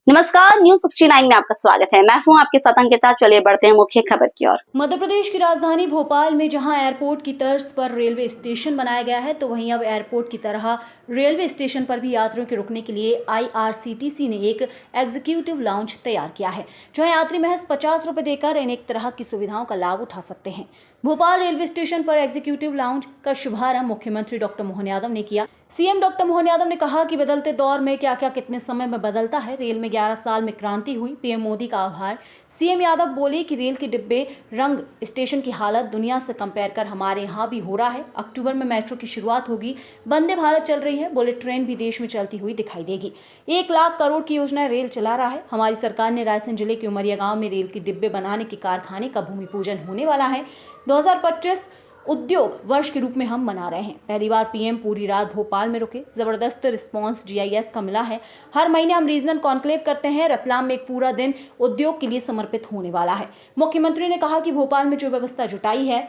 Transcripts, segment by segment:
नमस्कार, न्यूज 69 में आपका स्वागत है। मैं हूं आपके साथ अंकिता। चलिए बढ़ते हैं मुख्य खबर की ओर। मध्य प्रदेश की राजधानी भोपाल में जहां एयरपोर्ट की तर्ज पर रेलवे स्टेशन बनाया गया है, तो वहीं अब एयरपोर्ट की तरह रेलवे स्टेशन पर भी यात्रियों के रुकने के लिए IRCTC ने एक एग्जीक्यूटिव लाउंज तैयार किया है, जहां यात्री महज 50 रुपए देकर अनेक तरह की सुविधाओं का लाभ उठा सकते हैं। भोपाल रेलवे स्टेशन पर एग्जीक्यूटिव लाउंज का शुभारंभ मुख्यमंत्री डॉक्टर मोहन यादव ने किया। सीएम डॉक्टर मोहन यादव ने कहा कि बदलते दौर में क्या क्या कितने समय में बदलता है। रेल में 11 साल में क्रांति हुई, पीएम मोदी का आभार। सीएम यादव बोले कि रेल के डिब्बे रंग स्टेशन की हालत दुनिया से कंपेयर कर हमारे यहाँ भी हो रहा है। अक्टूबर में मेट्रो की शुरुआत होगी, वंदे भारत चल रही है, बुलेट ट्रेन भी देश में चलती हुई दिखाई देगी। 1 लाख करोड़ की योजना रेल चला रहा है। हमारी सरकार ने रायसेन जिले के उमरिया गाँव में रेल के डिब्बे बनाने के कारखाने का भूमि पूजन होने वाला है। 2025 उद्योग वर्ष के रूप में हम मना रहे हैं। पहली बार पीएम पूरी रात भोपाल में रुके, जबरदस्त रिस्पांस GIS का मिला है। हर महीने हम रीजनल कॉन्क्लेव करते हैं। रतलाम में एक पूरा दिन उद्योग के लिए समर्पित होने वाला है। मुख्यमंत्री ने कहा कि भोपाल में जो व्यवस्था जुटाई है,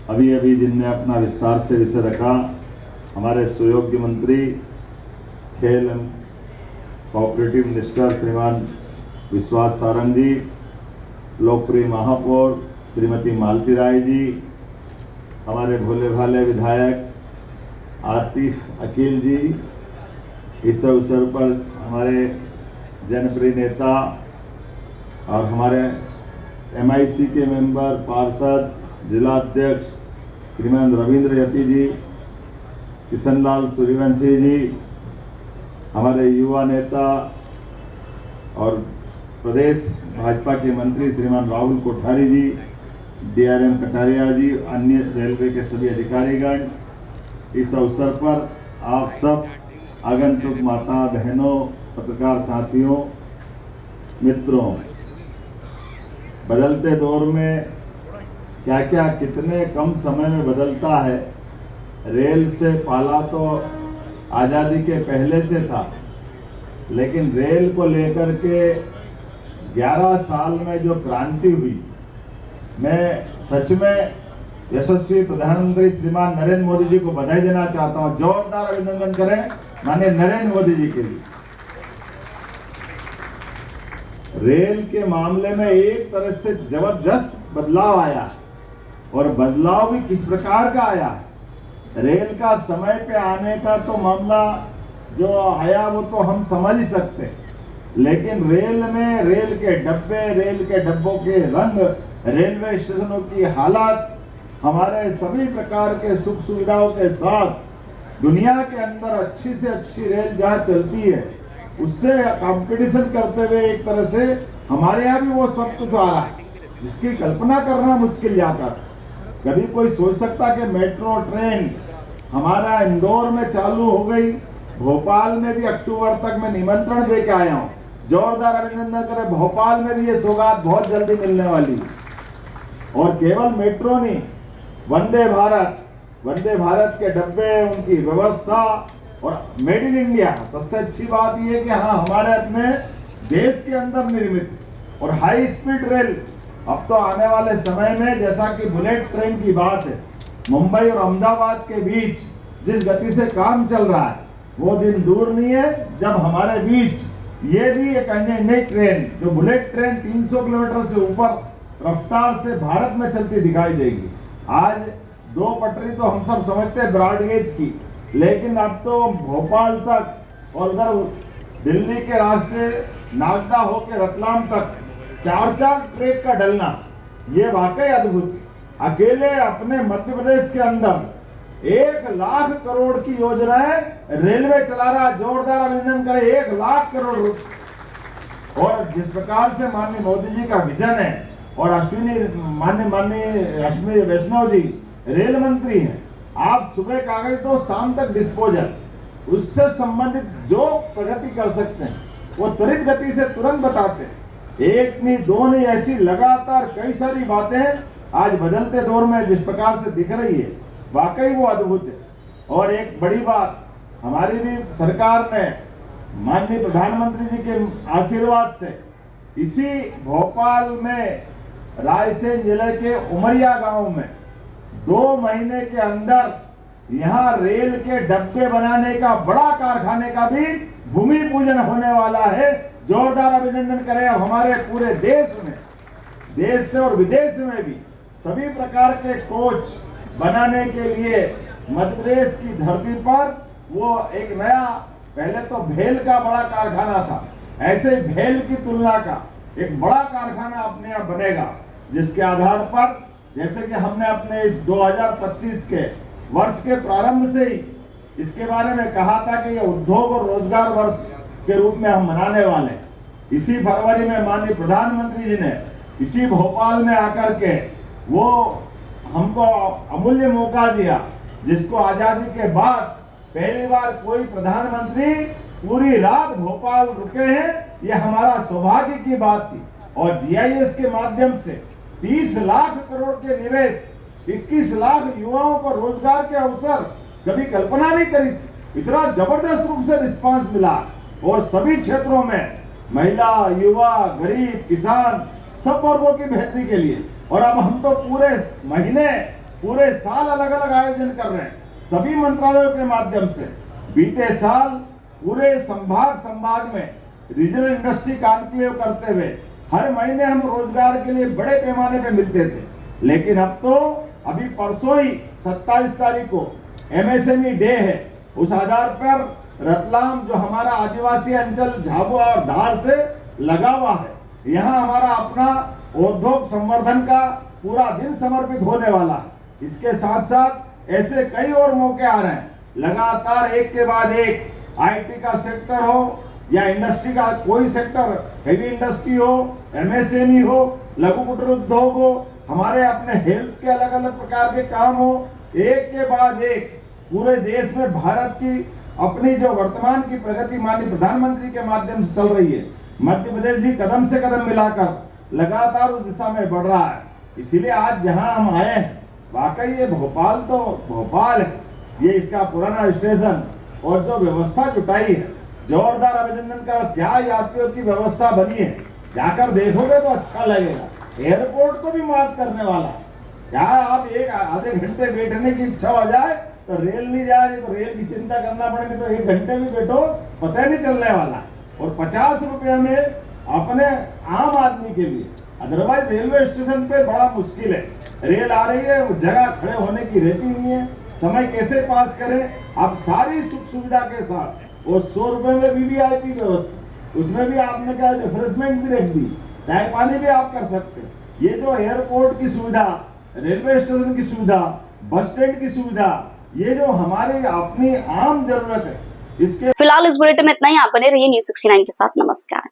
अभी जिनने अपना विस्तार से विषय रखा, हमारे सुयोग्य मंत्री खेल एवं कोऑपरेटिव मिनिस्टर श्रीमान विश्वास सारंग जी, लोकप्रिय महापौर श्रीमती मालती राय जी, हमारे भोले भाले विधायक आतिफ अकील जी, इस अवसर पर हमारे जनप्रिय नेता और हमारे MIC के मेंबर, पार्षद, जिला अध्यक्ष श्रीमान रविंद्र यती जी, किशनलाल सूर्यवंशी जी, हमारे युवा नेता और प्रदेश भाजपा के मंत्री श्रीमान राहुल कोठारी जी, DRM कटारिया जी, अन्य रेलवे के सभी अधिकारीगण, इस अवसर पर आप सब आगंतुक माता बहनों, पत्रकार साथियों, मित्रों, बदलते दौर में क्या क्या कितने कम समय में बदलता है। रेल से पाला तो आज़ादी के पहले से था, लेकिन रेल को लेकर के 11 साल में जो क्रांति हुई, मैं सच में यशस्वी प्रधानमंत्री श्रीमान नरेंद्र मोदी जी को बधाई देना चाहता हूं। जोरदार अभिनंदन करें माननीय नरेंद्र मोदी जी के लिए। रेल के मामले में एक तरह से जबरदस्त बदलाव आया है, और बदलाव भी किस प्रकार का आया है। रेल का समय पे आने का तो मामला जो आया वो तो हम समझ ही सकते हैं, लेकिन रेल में रेल के डब्बे, रेल के डब्बों के रंग, रेलवे स्टेशनों की हालत, हमारे सभी प्रकार के सुख सुविधाओं के साथ दुनिया के अंदर अच्छी से अच्छी रेल जहाँ चलती है, उससे कंपटीशन करते हुए एक तरह से हमारे यहाँ भी वो सब कुछ आ रहा है, जिसकी कल्पना करना मुश्किल जाता है। कभी कोई सोच सकता कि मेट्रो ट्रेन हमारा इंदौर में चालू हो गई, भोपाल में भी अक्टूबर तक मैं निमंत्रण दे के आया हूँ। जोरदार अभिनंदन करें, भोपाल में भी ये सौगात बहुत जल्दी मिलने वाली है। और केवल मेट्रो नहीं, वंदे भारत के डब्बे, उनकी व्यवस्था और मेड इन इंडिया। सबसे अच्छी बात यह है कि हाँ, हमारे अपने देश के अंदर निर्मित और हाई स्पीड रेल। अब तो आने वाले समय में, जैसा कि बुलेट ट्रेन की बात है, मुंबई और अहमदाबाद के बीच जिस गति से काम चल रहा है, वो दिन दूर नहीं है जब हमारे बीच ये भी एक अन्य नई ट्रेन, जो बुलेट ट्रेन 300 किलोमीटर से ऊपर रफ्तार से भारत में चलती दिखाई देगी। आज 2 पटरी तो हम सब समझते हैं ब्रॉड गेज की, लेकिन अब तो भोपाल तक और उधर दिल्ली के रास्ते नागदा होकर रतलाम तक 4 ट्रैक का डलना, ये वाकई अद्भुत है। अकेले अपने मध्य प्रदेश के अंदर 1 लाख करोड़ की योजनाएं रेलवे चला रहा। जोरदार अभिनंदन करें, 1 लाख करोड़। और जिस प्रकार से माननीय मोदी जी का विजन है, और माननीय अश्विनी वैष्णव जी रेल मंत्री हैं, आप सुबह कागज तो शाम तक डिस्पोजल, उससे संबंधित जो प्रगति कर सकते हैं वो त्वरित गति से तुरंत बताते हैं। 1 नहीं 2 नहीं, ऐसी लगातार कई सारी बातें आज बदलते दौर में जिस प्रकार से दिख रही है, वाकई वो अद्भुत है। और एक बड़ी बात, हमारी भी सरकार ने माननीय प्रधानमंत्री जी के आशीर्वाद से इसी भोपाल में रायसेन जिले के उमरिया गांव में 2 महीने के अंदर यहाँ रेल के डब्बे बनाने का बड़ा कारखाने का भी भूमि पूजन होने वाला है। जोरदार अभिनंदन करें अब हमारे पूरे देश में, देश से और विदेश में भी सभी प्रकार के कोच बनाने के लिए मध्य प्रदेश की धरती पर वो एक नया, पहले तो भेल का बड़ा कारखाना था, ऐसे भेल की तुलना का एक बड़ा कारखाना अपने यहाँ बनेगा, जिसके आधार पर जैसे कि हमने अपने इस 2025 के वर्ष के प्रारंभ से ही इसके बारे में कहा था कि ये उद्योग और रोजगार वर्ष के रूप में हम मनाने वाले हैं। इसी फरवरी में माननीय प्रधानमंत्री जी ने इसी भोपाल में आकर के वो हमको अमूल्य मौका दिया, जिसको आजादी के बाद पहली बार कोई प्रधानमंत्री पूरी रात भोपाल रुके हैं। ये हमारा सौभाग्य की बात थी। और जीआईएस के माध्यम से 30 लाख करोड़ के निवेश, 21 लाख युवाओं को रोजगार के अवसर कभी कल्पना नहीं करी थी। इतना जबरदस्त रूप से रिस्पांस मिला और सभी क्षेत्रों में महिला, युवा, गरीब, किसान सब वर्गों की बेहतरी के लिए। और अब हम तो पूरे महीने, पूरे साल अलग अलग आयोजन कर रहे हैं सभी मंत्रालयों के माध्यम से। बीते साल पूरे संभाग में रीजनल इंडस्ट्री कॉन्क्लेव करते हुए हर महीने हम रोजगार के लिए बड़े पैमाने पे मिलते थे। लेकिन अब तो अभी परसों ही 27 तारीख को MSME डे है। उस आधार पर रतलाम, जो हमारा आदिवासी अंचल झाबुआ और धार से लगा हुआ है, यहाँ हमारा अपना उद्योग संवर्धन का पूरा दिन समर्पित होने वाला है। इसके साथ साथ ऐसे कई और मौके आ रहे हैं, लगातार एक के बाद एक। IT का सेक्टर हो या इंडस्ट्री का कोई सेक्टर, हेवी इंडस्ट्री हो, MSME हो, लघु कुटीर उद्योग हो, हमारे अपने हेल्थ के अलग अलग प्रकार के काम हो, एक के बाद एक पूरे देश में भारत की अपनी जो वर्तमान की प्रगति माननीय प्रधानमंत्री के माध्यम से चल रही है। मध्य प्रदेश भी कदम से कदम मिलाकर लगातार उस दिशा में बढ़ रहा है। इसीलिए आज जहां हम आए हैं, वाकई ये भोपाल तो भोपाल है, ये इसका पुराना स्टेशन और जो व्यवस्था जुटाई है, जोरदार अभिनंदन का। क्या यात्रियों की व्यवस्था बनी है, जाकर देखोगे तो अच्छा लगेगा। एयरपोर्ट को भी मात करने वाला। क्या आप एक आधे घंटे बैठने की इच्छा हो जाए तो रेल नहीं जा रही तो रेल की चिंता करना पड़ेगी, तो 1 घंटे भी बैठो पता नहीं चलने वाला। और 50 रुपये में अपने आम आदमी के लिए, अदरवाइज रेलवे स्टेशन पे बड़ा मुश्किल है। रेल आ रही है, जगह खड़े होने की रहती नहीं है, समय कैसे पास करें। आप सारी सुख सुविधा के साथ और 100 रुपये में VVIP व्यवस्था, उसमें भी आपने क्या रिफ्रेशमेंट भी रख दी, चाय पानी भी आप कर सकते हैं। ये जो एयरपोर्ट की सुविधा, रेलवे स्टेशन की सुविधा, बस स्टैंड की सुविधा, ये जो हमारी अपनी आम जरूरत है, इसके फिलहाल इस बुलेटिन में इतना ही। आप बने रहिए News 69 के साथ। नमस्कार।